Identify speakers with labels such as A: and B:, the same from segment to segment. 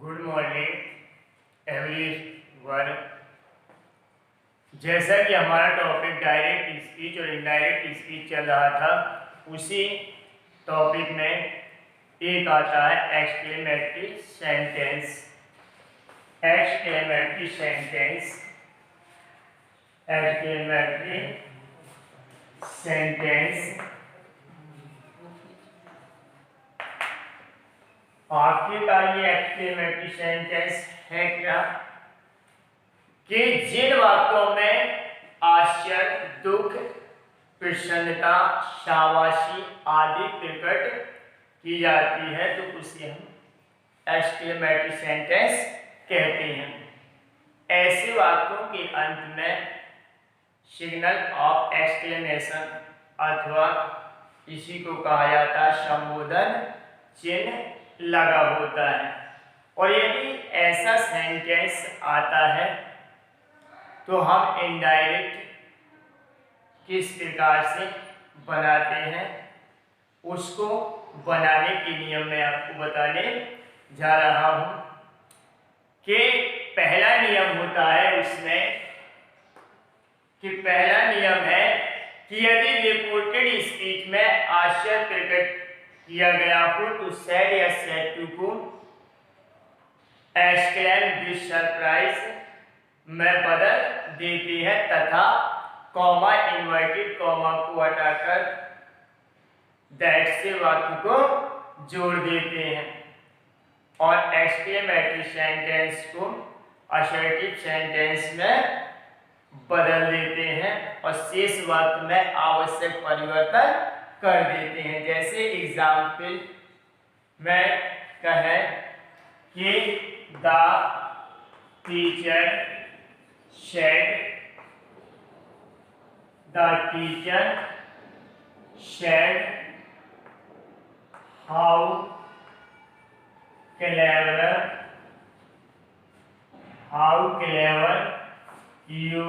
A: Good morning everyone. जैसा कि हमारा टॉपिक डायरेक्ट स्पीच और इनडायरेक्ट स्पीच चल रहा था, उसी टॉपिक में एक आता है exclamatory sentence. Exclamatory sentence, exclamatory sentence आखिरकार ये एक्सक्लेमेटरी सेंटेंस है क्या कि जिन वाक्यों में आश्चर्य, दुख, प्रसन्नता, शाबाशी आदि प्रकट की जाती है तो उसे हम एक्सक्लेमेटरी सेंटेंस कहते हैं। ऐसे वाक्यों के अंत में सिग्नल ऑफ एक्सक्लेमेशन अथवा इसी को कहा जाता है संबोधन चिन्ह लगा होता है। और यदि ऐसा सेंटेंस आता है तो हम इनडायरेक्ट किस प्रकार से बनाते हैं उसको बनाने के नियम में आपको बताने जा रहा हूं कि पहला नियम होता है उसमें कि पहला नियम है कि यदि रिपोर्टेड स्पीच में आश्चर्य प्रकट किया गया हो तो सैड या सैड टू को एक्सक्लेम विद सरप्राइज में बदल देती है तथा कॉमा इन्वर्टेड कॉमा को हटाकर दैट से वाक्य को जोड़ देते हैं और एक्सक्लेमेटरी सेंटेंस को असर्टिव सेंटेंस में बदल देते हैं और शेष वाक्य में आवश्यक परिवर्तन कर देते हैं। जैसे एग्जाम्पल में कहें कि the teacher said, the teacher said how clever you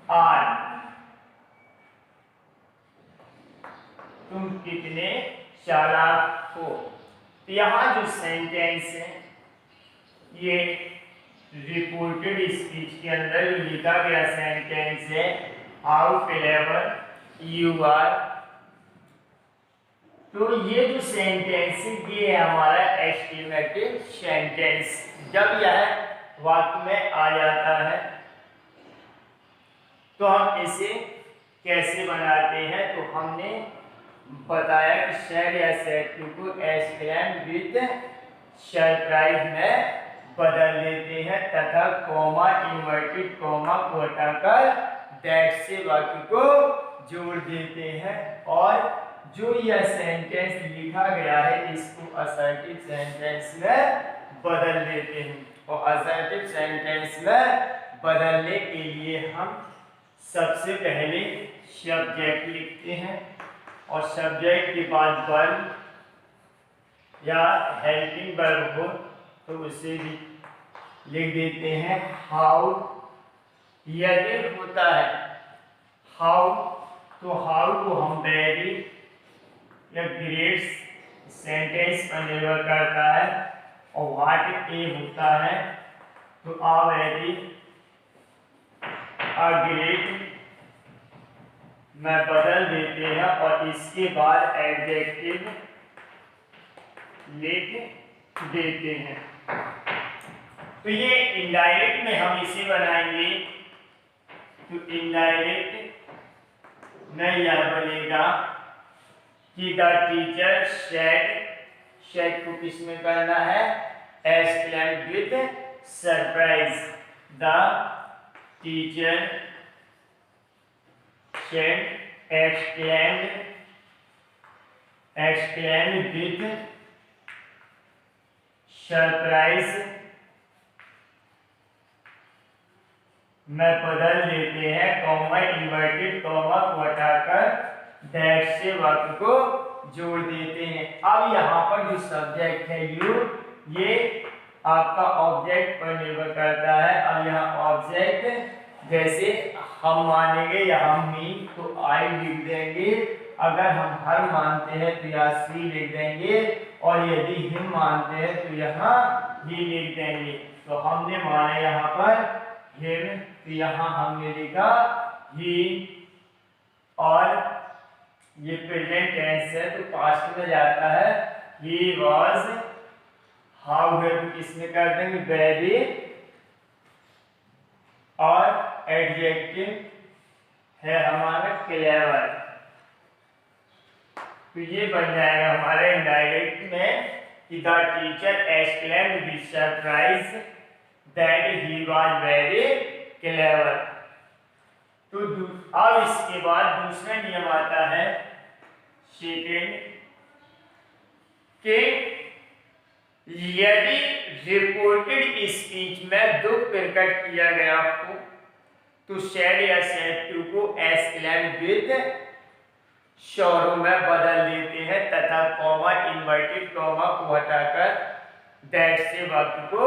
A: are, तुम कितने चालाक हो। तो यहाँ जो सेंटेंस है ये रिपोर्टेड स्पीच के अंदर लिखा गया सेंटेंस है हाउ क्लेवर यू आर। तो ये जो सेंटेंस है ये है हमारा एक्सक्लेमेटरी सेंटेंस। जब यह वाक्य में आ जाता है तो हम इसे कैसे बनाते हैं तो हमने बताया कि सैड या सैड टू को एक्सक्लेम विद सरप्राइज में बदल देते हैं तथा कॉमा इन्वर्टेड कॉमा को हटाकर दैट से वाक्य को जोड़ देते हैं और जो यह सेंटेंस लिखा गया है इसको असर्टिव सेंटेंस में बदल देते हैं। और असर्टिव सेंटेंस में बदलने के लिए हम सबसे पहले सब्जेक्ट लिखते हैं और सब्जेक्ट के बाद वर्ब या हेल्पिंग वर्ब हो तो उसे भी लिख देते हैं हाउ। यदि होता है हाउ तो हाउ को हम वेरी या ग्रेट सेंटेंस पर निर्भर करता है और व्हाट ए होता है तो आ वेरी आ ग्रेट में बदल देते हैं और इसके बाद एडजेक्टिव लिख देते हैं। तो ये इनडायरेक्ट में हम इसे बनाएंगे तो इनडायरेक्ट में यह बनेगा कि द टीचर सेड को किस में करना है exclaim with surprise. The teacher said exclaim with surprise में बदल देते हैं कॉमा इन्वर्टेड कॉमा को हटाकर दैट से वाक्य को जोड़ देते हैं। अब यहाँ पर जो सब्जेक्ट है यू ये आपका ऑब्जेक्ट पर निर्भर करता है। अब यहाँ ऑब्जेक्ट जैसे हम मानेंगे या हम मी तो आई लिख देंगे अगर हम हर मानते हैं तो यहाँ सी लिख देंगे, और यदि हिम मानते हैं तो यहाँ ही लिख देंगे। तो हमने माना यहाँ पर हिम, तो यहाँ हमने लिखा ही, और ये प्रेजेंट टेंस है तो पास्ट में जाता है ही वॉज, हाउ है तो किसमें कर देंगे वेरी, और एडजेक्टिव है हमारा क्लेवर। तो ये बन जाएगा हमारे इनडायरेक्ट में कि the teacher exclaimed with surprise that he was very clever. तो अब इसके बाद दूसरा नियम आता है सेकेंड, कि यदि रिपोर्टेड स्पीच में दुख प्रकट किया गया हो तो सैड या सैड टू को एक्सक्लेम विद शोरों में बदल देते हैं तथा कॉमा इन्वर्टेड कॉमा को हटाकर दैट से वाक्य को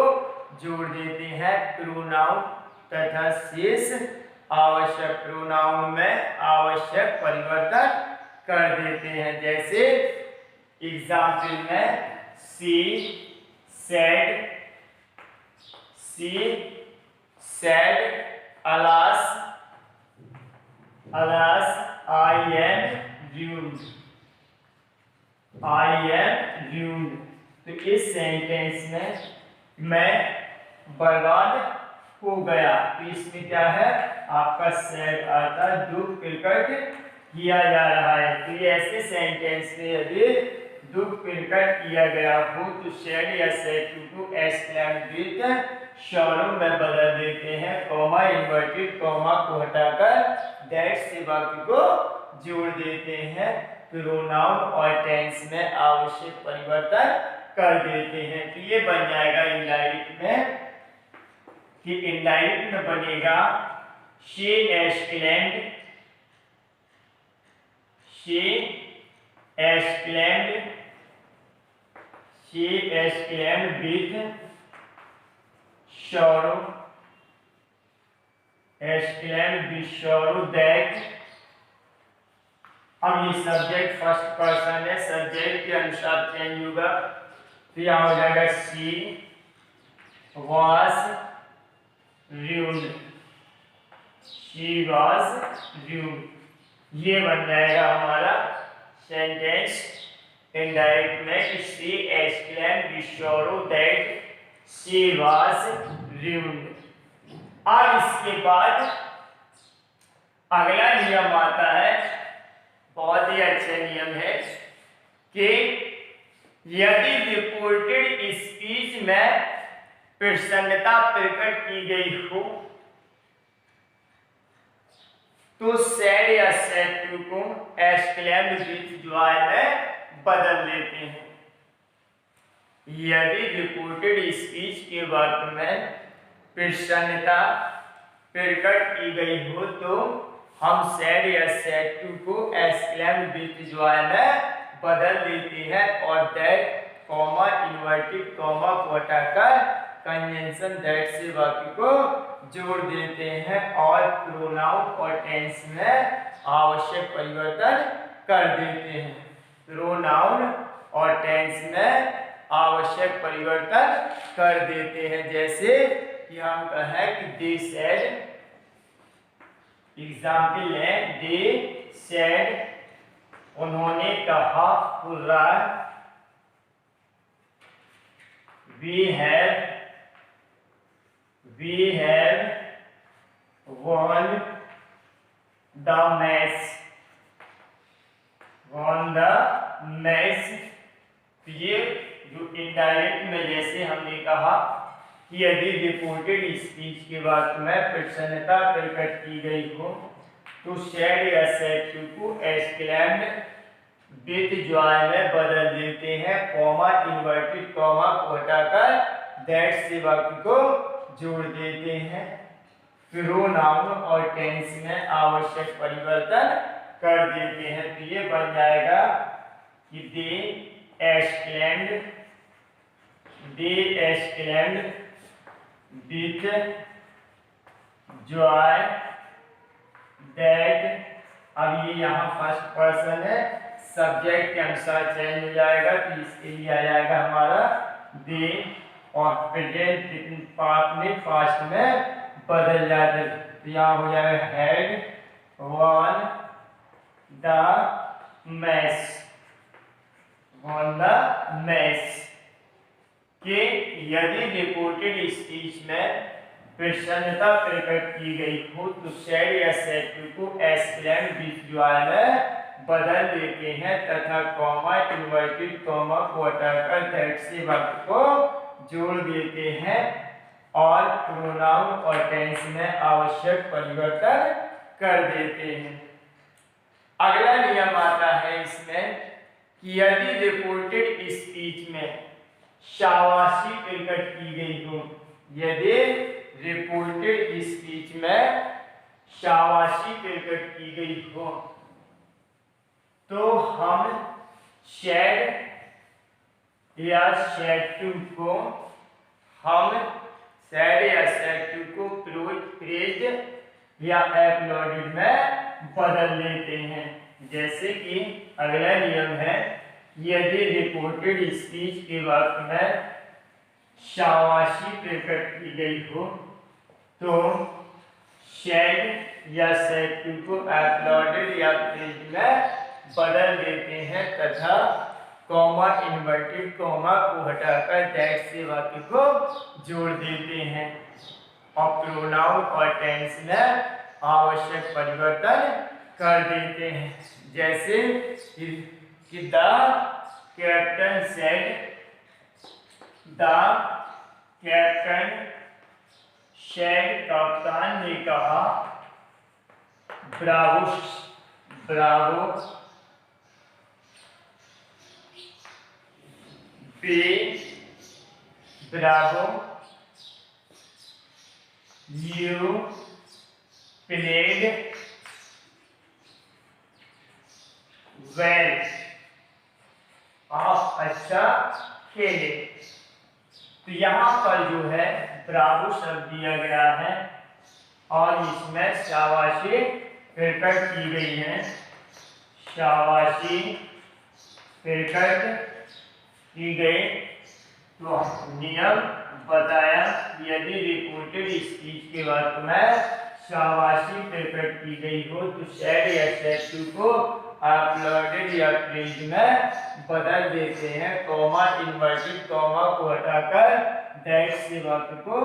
A: जोड़ देते हैं। प्रोनाउन तथा शेष आवश्यक प्रोनाउन में आवश्यक परिवर्तन कर देते हैं। जैसे एग्जाम्पल में she said, alas, I am ruined, तो इस सेंटेंस में मैं बर्बाद हो गया, तो इसमें क्या है आपका सैड आता है, दुख प्रकट किया जा रहा है। तो ये ऐसे सेंटेंस में यदि दुख प्रकट किया गया हो तो सैड या सैड को एक्सक्लेम विद शोरों में बदल देते हैं, कॉमा इन्वर्टेड कॉमा को हटाकर दैट से वाक्य को जोड़ देते हैं। प्रोनाउन और टेंस में आवश्यक परिवर्तन कर देते हैं। तो ये बन जाएगा इनडायरेक्ट में, कि इनडायरेक्ट में बनेगा she exclaimed with sorrow that. अब ये सब्जेक्ट फर्स्ट पर्सन है, सब्जेक्ट के अनुसार चेंज होगा, तो यहाँ हो जाएगा शी वॉज ruined, ये बन जाएगा हमारा सेंटेंस इनडायरेक्ट में कि she exclaimed with sorrow that she was ruined। अब इसके बाद अगला नियम आता है, बहुत ही अच्छा नियम है, कि यदि रिपोर्टेड स्पीच में प्रसन्नता प्रकट की गई हो तो सैड या सैड टू को एक्सक्लेम्ड विद जॉय में बदल देते हैं। यदि रिपोर्टेड स्पीच के वाक्य में प्रसन्नता प्रकट की गई हो तो हम सैड या सैड टू को एक्सक्लेम्ड विद जॉय में बदल देते हैं, और दैट कॉमा इन्वर्टेड कॉमा को हटाकर कंजंक्शन दैट से वाक्य को जोड़ देते हैं, और प्रोनाउन और टेंस में आवश्यक परिवर्तन कर देते हैं। प्रोनाउन और टेंस में आवश्यक परिवर्तन कर देते हैं। जैसे कि हम कहें कि दे सेड, एग्जाम्पल है दे सेड, उन्होंने कहा, hurrah, we have won the match, तो ये जो इनडायरेक्ट में जैसे हमने कहा कि यदि रिपोर्टेड स्पीच के बाद में प्रसन्नता प्रकट की गई हो तो सैड या सैड को एक्सक्लेम्ड विद जॉय में बदल देते हैं, कॉमा इन्वर्टेड कॉमा को हटाकर दैट से वाक्य को जोड़ देते हैं। प्रोनाउन और टेंस में आवश्यक परिवर्तन कर देते हैं। तो ये बन जाएगा कि दे एक्सक्लेम्ड विद जॉय दैट अब ये यहाँ फर्स्ट पर्सन है, सब्जेक्ट के अनुसार चेंज हो जाएगा, तो इसके लिए आ जाएगा हमारा दे, और प्रेजेंट पार्ट में फास्ट में बदल जाते, तो यहाँ हो जाएगा had one the match, one the match. कि यदि रिपोर्टेड स्पीच में प्रसन्नता प्रकट की गई हो तो सैड या सैड को एक्सक्लेम विजुअल में बदल देते हैं तथा कॉमा इन्वर्टेड कॉमा को हटाकर दैट से वाक्य को जोड़ देते हैं और प्रोनाउन और टेंस में आवश्यक परिवर्तन कर देते हैं। अगला नियम आता है इसमें कि यदि रिपोर्टेड स्पीच में शाबाशी प्रकट की गई हो, यदि रिपोर्टेड स्पीच में शाबाशी प्रकट की गई हो तो हम शेड या शेड को हम शेड या शेड को प्रेज्ड या एप्लॉडेड में बदल लेते हैं। जैसे कि अगला नियम है, यदि रिपोर्टेड स्पीच के वक्त में शाबाशी प्रकट की गई हो तो शेड या शेड को एप्लॉडेड या प्रेज्ड में बदल देते हैं तथा कॉमा इन्वर्टेड कॉमा को हटाकर दैट से वाक्य को जोड़ देते हैं और प्रोनाउन और टेंस में आवश्यक परिवर्तन कर देते हैं। जैसे कि the captain said, the captain said कप्तान ने कहा, bravo bravo bay bravo you played well, आप अच्छा खेले। तो यहाँ पर जो है ब्रावो शब्द दिया गया है और इसमें शाबाशी प्रकट की गई है, शाबाशी प्रकट की गई। तो नियम बताया, यदि रिपोर्टेड स्पीच के वक्त में शाबाशी प्रकट की गई हो तो शेड या शेड को अपलोडेड या प्रेज्ड में बदल देते हैं, कॉमा इन्वर्टेड कॉमा को हटाकर दैट से वाक्य को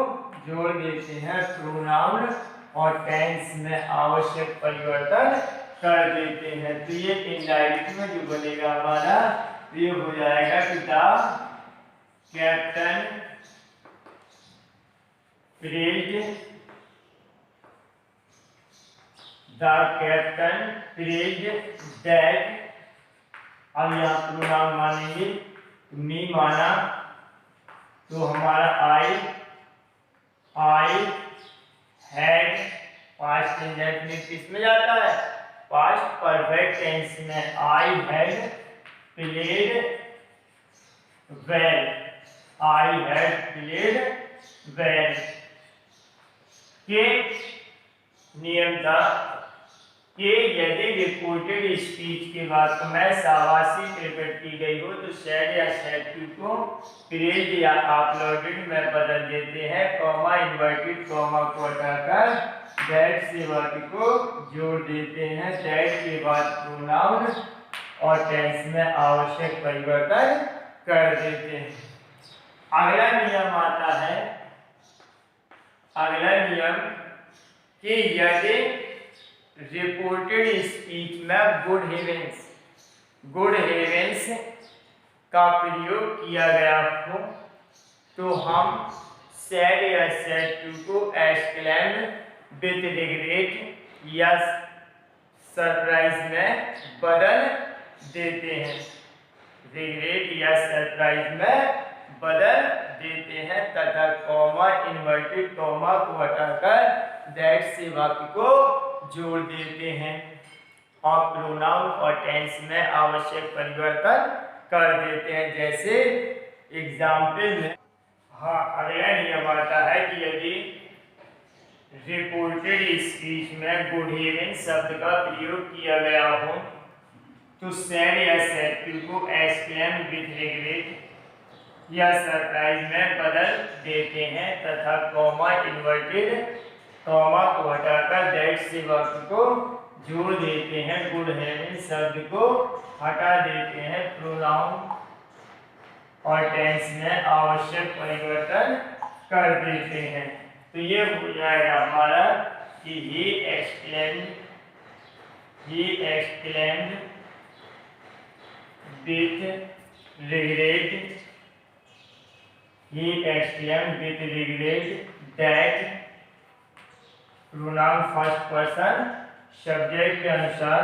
A: जोड़ देते हैं, प्रोनाउन और टेंस में आवश्यक परिवर्तन कर देते हैं। तो ये इनडायरेक्ट में जो बनेगा हमारा, ये हो जाएगा कि the captain praised, the captain praised that. अब यहाँ प्रोनाउन मानेंगे, मी माना तो हमारा आई हैड पास्ट इंडेफिनिट किस में जाता है, पास्ट परफेक्ट टेंस में, I had played well, I had played well. के नियम था कि यदि रिपोर्टेड स्पीच के बाद में शाबाशी प्रकट की गई हो तो शेड या शेड को प्रेज्ड या अपलोडेड में बदल देते हैं, कॉमा इन्वर्टेड कॉमा को हटाकर दैट से वाक्य को जोड़ देते हैं, दैट के बाद प्रोनाउन और टेंस में आवश्यक परिवर्तन कर देते हैं। अगला नियम आता है, अगला नियम कि यदि रिपोर्टेड स्पीच में गुड हेवेंस का प्रयोग किया गया हो तो हम सैड या सैड को एक्सक्लेम विद रिग्रेट या सरप्राइज में बदल देते हैं, रिग्रेट या सरप्राइज में बदल देते हैं तथा कॉमा इन्वर्टेड कॉमा को हटाकर दैट से वाक्य को जोड़ देते हैं और प्रोनाउन और टेंस में आवश्यक परिवर्तन कर देते हैं। जैसे एग्जाम्पल में, हाँ, अगला नियम आता है कि यदि रिपोर्टेड स्पीच में गुड इवनिंग शब्द का प्रयोग किया गया हो तो सैड या सैड को एक्सक्लेम विथ रिग्रेट या सरप्राइज में बदल देते हैं तथा कॉमा इन्वर्टेड कॉमा को हटाकर दैट से वक्त को जोड़ देते हैं। गुड हैविंग शब्द को हटा देते हैं। प्रोनाउन और टेंस में आवश्यक परिवर्तन कर देते हैं। तो ये हो जाएगा हमारा कि he exclaimed with regret that pronoun first person subject के अनुसार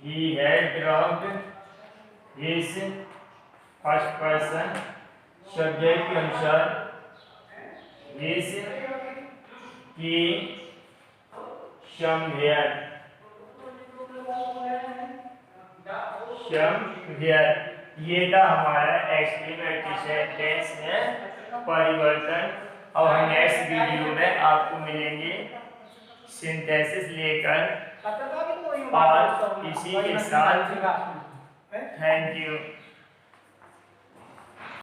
A: he had dropped his first person subject के अनुसार his की ये था हमारा एक्सक्लेमेटरी सेंटेंस में परिवर्तन। और हम नेक्स्ट वीडियो में आपको मिलेंगे सिंथेसिस लेकर और इसी के साथ थैंक यू।